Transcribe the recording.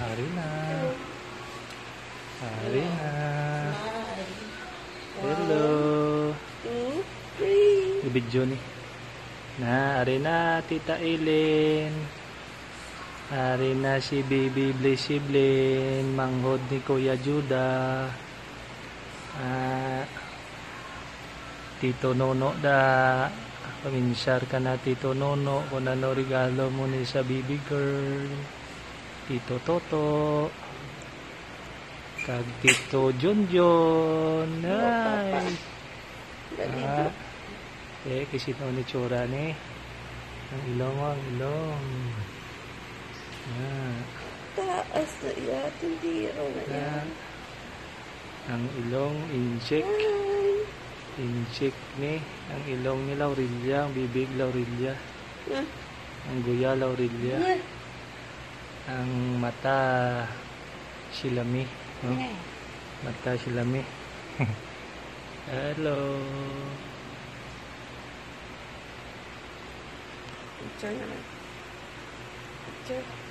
Hari na. Hari na. Hello. Ibidyo ni. Hari na, Tita Eileen. Hari na si Baby Bliss Siblin. Manghod ni Kuya Juda. Tito Nono da. Paminsyar ka na, Tito Nono, kung ano regalo mo ni sa baby girl. Tito Toto. Kag Tito Junjun. Ay. Kasi ito ni tsura ni. Ang ilong mo, ang ilong. Taas na yan. Tindiro na yan. Ang ilong, incheck. Incheck ni. Ang ilong ni Laurilla. Ang bibig Laurilla. Ang guya Laurilla. Ang mata Silami. No? Mata Silami. Hello. Picture na lang. Picture.